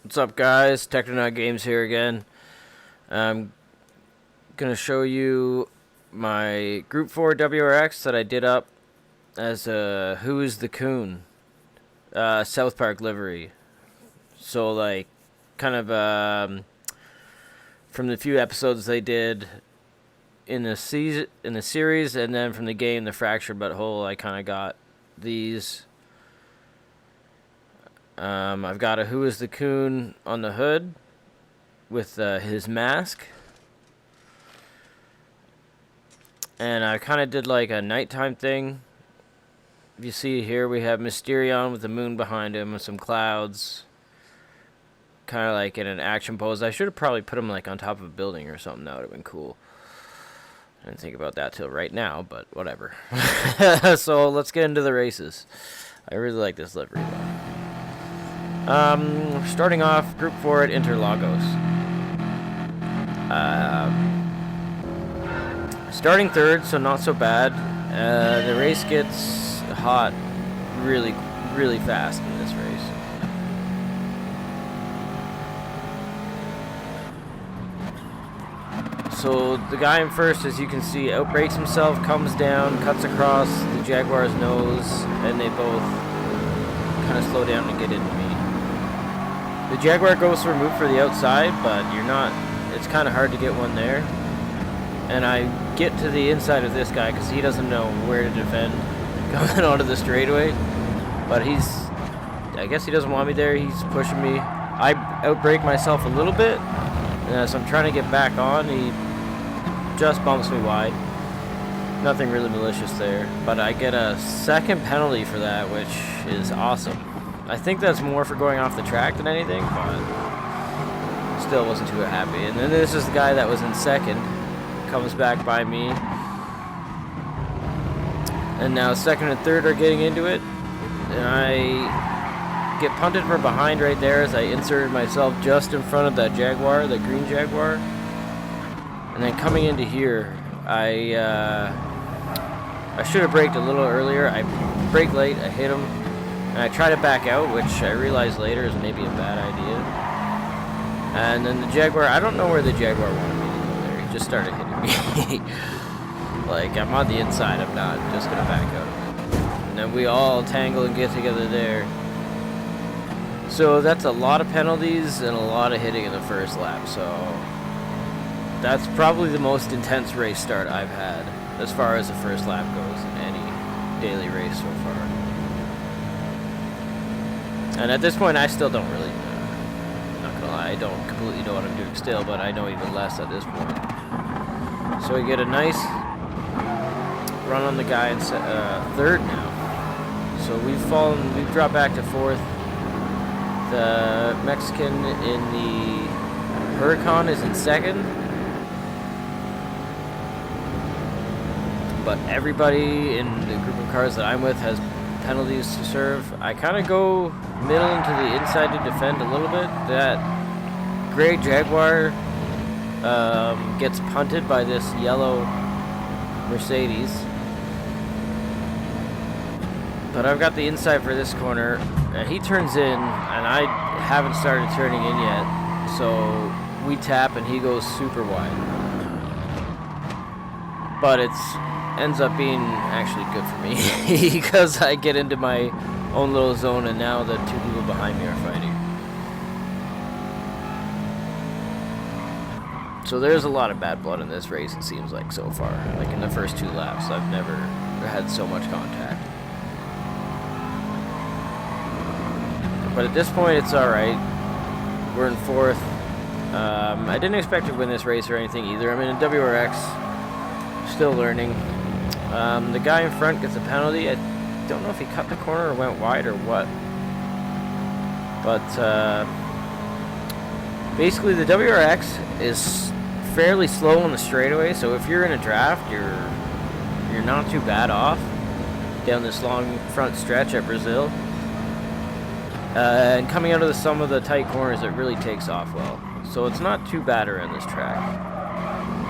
What's up, guys? Technonaut Games here again. I'm gonna show you my Group 4 WRX that I did up as a Who is the Coon South Park livery. So, like, kind of from the few episodes they did in the series, and then from the game The Fractured But Whole, I kind of got these. I've got a Who is the Coon on the hood with his mask. And I kind of did like a nighttime thing. If you see here, we have Mysterion with the moon behind him and some clouds. Kind of like in an action pose. I should have probably put him like on top of a building or something. That would have been cool. I didn't think about that till right now, but whatever. So let's get into the races. I really like this livery though. Starting off Group 4 at Interlagos. Starting third, so not so bad. The race gets hot really, really fast in this race. So the guy in first, as you can see, outbrakes himself, comes down, cuts across the Jaguar's nose, and they both kind of slow down and get into me. The Jaguar goes for a move for the outside, but it's kind of hard to get one there. And I get to the inside of this guy because he doesn't know where to defend coming onto the straightaway. But I guess he doesn't want me there. He's pushing me. I outbrake myself a little bit. And as I'm trying to get back on, he just bumps me wide. Nothing really malicious there. But I get a second penalty for that, which is awesome. I think that's more for going off the track than anything, but still wasn't too happy. And then this is the guy that was in second, comes back by me. And now second and third are getting into it. And I get punted from behind right there as I inserted myself just in front of that Jaguar, the green Jaguar. And then coming into here, I should have braked a little earlier. I braked late, I hit him. And I try to back out, which I realized later is maybe a bad idea. And then the Jaguar, I don't know where the Jaguar wanted me to go there. He just started hitting me. Like, I'm on the inside, I'm not just going to back out of it. And then we all tangle and get together there. So that's a lot of penalties and a lot of hitting in the first lap. So that's probably the most intense race start I've had as far as the first lap goes in any daily race so far. And at this point, I still don't really, not gonna lie, I don't completely know what I'm doing still, but I know even less at this point. So we get a nice run on the guy in third now. So we've dropped back to fourth. The Mexican in the Huracan is in second. But everybody in the group of cars that I'm with has penalties to serve. I kind of go middle into the inside to defend a little bit. That gray Jaguar gets punted by this yellow Mercedes. But I've got the inside for this corner, and he turns in, and I haven't started turning in yet. So we tap, and he goes super wide. But ends up being actually good for me because I get into my own little zone, and now the two people behind me are fighting. So there's a lot of bad blood in this race, it seems like, so far. Like in the first two laps, I've never had so much contact. But at this point, it's alright. We're in fourth. I didn't expect to win this race or anything either. I'm in a WRX, still learning. The guy in front gets a penalty. I don't know if he cut the corner or went wide or what. But basically the WRX is fairly slow on the straightaway, so if you're in a draft, you're not too bad off down this long front stretch at Brazil. And coming out of some of the tight corners, it really takes off well. So it's not too bad around this track.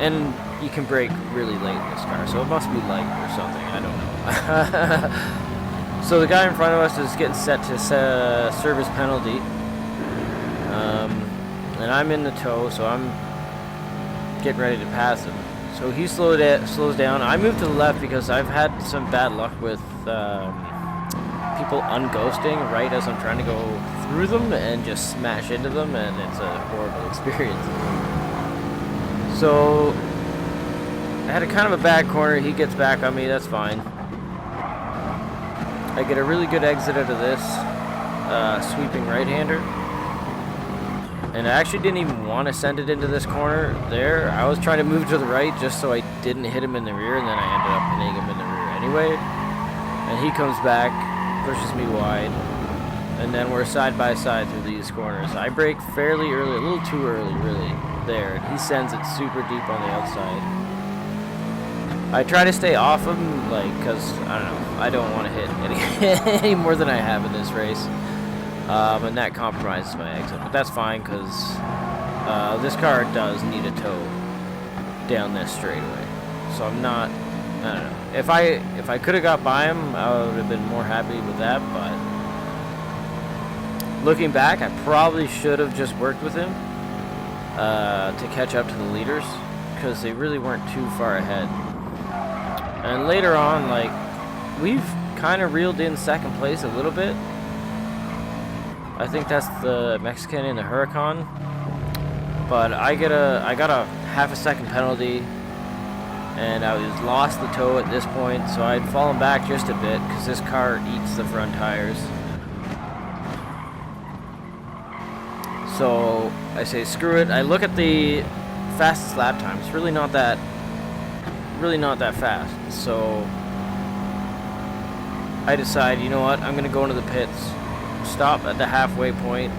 And you can brake really late in this car, so it must be light or something, I don't know. So the guy in front of us is getting set to serve his penalty. and I'm in the tow, so I'm getting ready to pass him. So he slows down. I move to the left because I've had some bad luck with people unghosting right as I'm trying to go through them and just smash into them, and it's a horrible experience. So I had a kind of a bad corner. He gets back on me. That's fine. I get a really good exit out of this sweeping right-hander. And I actually didn't even want to send it into this corner there. I was trying to move to the right just so I didn't hit him in the rear, and then I ended up hitting him in the rear anyway. And he comes back, pushes me wide, and then we're side by side through these corners. I brake fairly early, a little too early really there, and he sends it super deep on the outside. I try to stay off him, like, because, I don't know, I don't want to hit any more than I have in this race. And that compromises my exit, but that's fine because this car does need a tow down this straightaway. So I'm not, I don't know. If I could have got by him, I would have been more happy with that. But looking back, I probably should have just worked with him to catch up to the leaders because they really weren't too far ahead. And later on, like, we've kind of reeled in second place a little bit. I think that's the Mexican in the Huracan, but I got a half a second penalty, and I was lost the tow at this point, so I'd fallen back just a bit because this car eats the front tires. So I say screw it. I look at the fastest lap time. It's really not that fast. So I decide, you know what? I'm gonna go into the pits. Stop at the halfway point.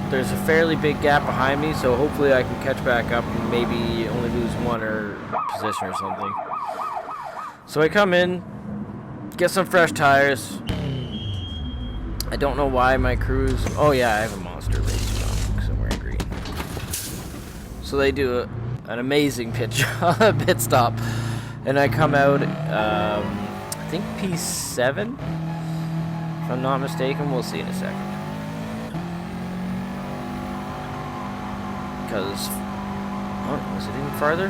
There's a fairly big gap behind me, so hopefully I can catch back up and maybe only lose one or position or something. So I come in, get some fresh tires. I don't know why my crew's... Oh yeah, I have a monster race job somewhere in green. So they do an amazing pit stop, and I come out, I think P7. If I'm not mistaken, we'll see in a second. Because, oh, was it even farther?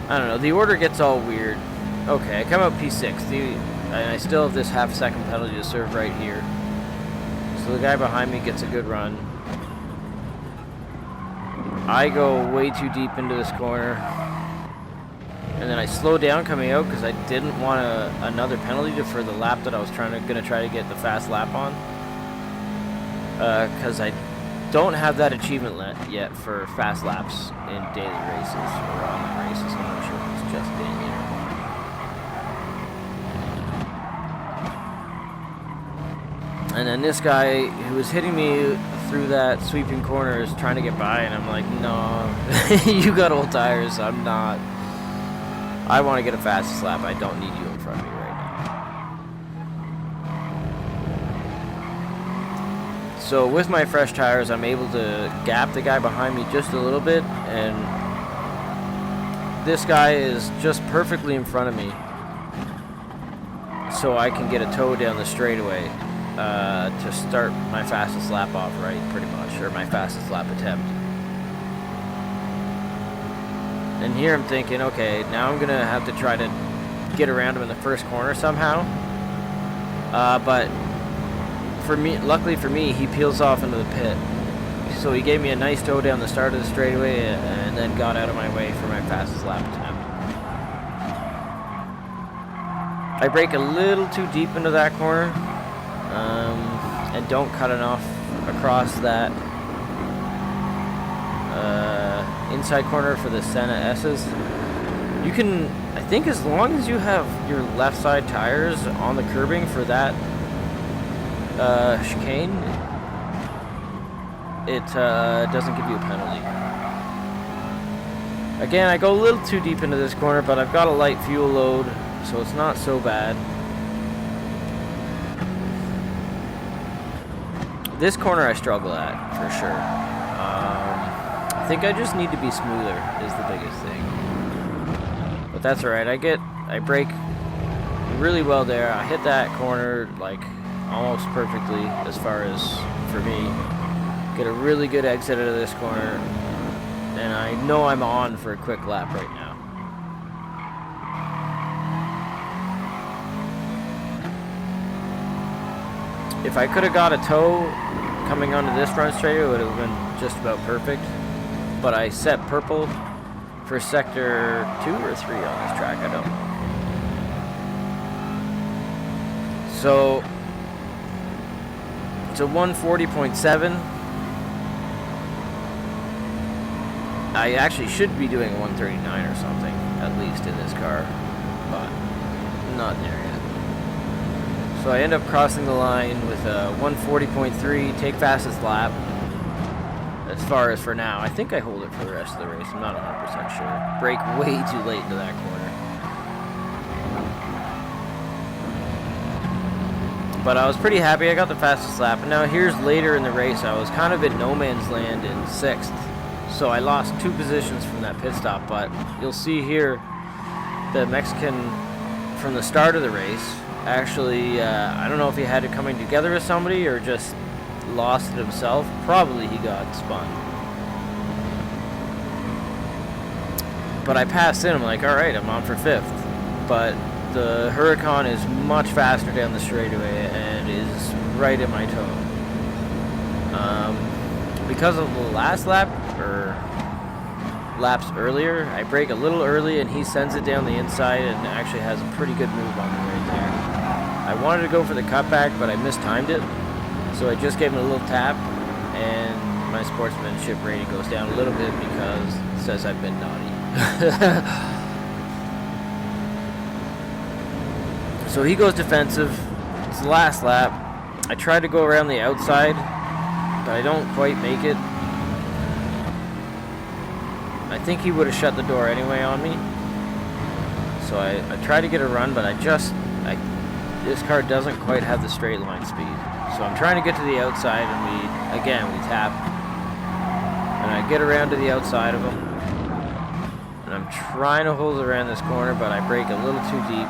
I don't know. The order gets all weird. Okay, I come out P6. And I still have this half-second penalty to serve right here. So the guy behind me gets a good run. I go way too deep into this corner. And then I slowed down coming out because I didn't want another penalty for the lap that I was gonna try to get the fast lap on. Because I don't have that achievement yet for fast laps in daily races or online races. I'm not sure if it's just daily or not. And then this guy who was hitting me through that sweeping corner is trying to get by, and I'm like, no, you got old tires. I'm not. I want to get a fastest lap. I don't need you in front of me right now. So with my fresh tires, I'm able to gap the guy behind me just a little bit, and this guy is just perfectly in front of me, so I can get a tow down the straightaway to start my fastest lap off, right, pretty much, or my fastest lap attempt. And here I'm thinking, okay, now I'm going to have to try to get around him in the first corner somehow. But for me, luckily for me, he peels off into the pit. So he gave me a nice tow down the start of the straightaway and then got out of my way for my fastest lap attempt. I brake a little too deep into that corner and don't cut enough across that inside corner for the Senna S's. You can, I think, as long as you have your left side tires on the curbing for that chicane, it doesn't give you a penalty. Again, I go a little too deep into this corner, but I've got a light fuel load, so it's not so bad. This corner I struggle at, for sure. I think I just need to be smoother is the biggest thing. But that's alright. I brake really well there. I hit that corner like almost perfectly as far as for me, Get a really good exit out of this corner. And I know I'm on for a quick lap right now. If I could have got a tow coming onto this front straight, it would have been just about perfect. But I set purple for sector 2 or 3 on this track, I don't know. So it's a 140.7. I actually should be doing a 139 or something, at least in this car, but not there yet. So I end up crossing the line with a 140.3, take fastest lap. As far as for now, I think I hold it for the rest of the race. I'm not 100% sure. Brake way too late into that corner. But I was pretty happy I got the fastest lap. And now here's later in the race, I was kind of in no man's land in 6th. So I lost 2 positions from that pit stop. But you'll see here, the Mexican from the start of the race, actually, I don't know if he had it coming together with somebody or just lost it himself. Probably he got spun. But I passed in, I'm like, alright, I'm on for 5th. But the Huracan is much faster down the straightaway and is right in my toe. Because of the last lap, or laps earlier, I brake a little early and he sends it down the inside and actually has a pretty good move on me right there. I wanted to go for the cutback, but I mistimed it. So I just gave him a little tap, and my sportsmanship rating goes down a little bit because it says I've been naughty. So he goes defensive. It's the last lap. I tried to go around the outside, but I don't quite make it. I think he would have shut the door anyway on me. So I tried to get a run, but this car doesn't quite have the straight line speed. So I'm trying to get to the outside, and we tap. And I get around to the outside of him. And I'm trying to hold around this corner, but I brake a little too deep.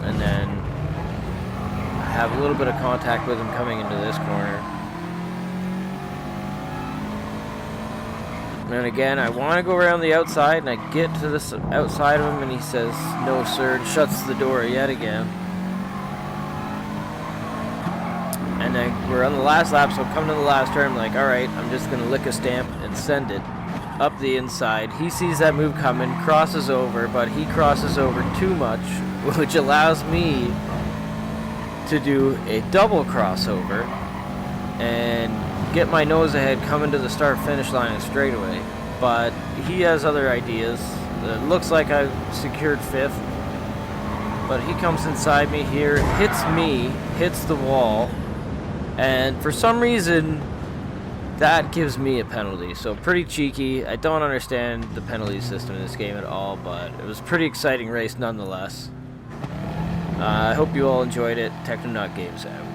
And then I have a little bit of contact with him coming into this corner. And again, I want to go around the outside, and I get to this outside of him, and he says, "No, sir," and shuts the door yet again. And then we're on the last lap, so I'm coming to the last turn. I'm like, alright, I'm just going to lick a stamp and send it up the inside. He sees that move coming, crosses over, but he crosses over too much, which allows me to do a double crossover and get my nose ahead coming to the start-finish line and straightaway. But he has other ideas. It looks like I've secured 5th, but he comes inside me here, hits the wall, and for some reason that gives me a penalty. So pretty cheeky. I don't understand the penalty system in this game at all, but it was a pretty exciting race nonetheless. I hope you all enjoyed it. Technonaut Games out.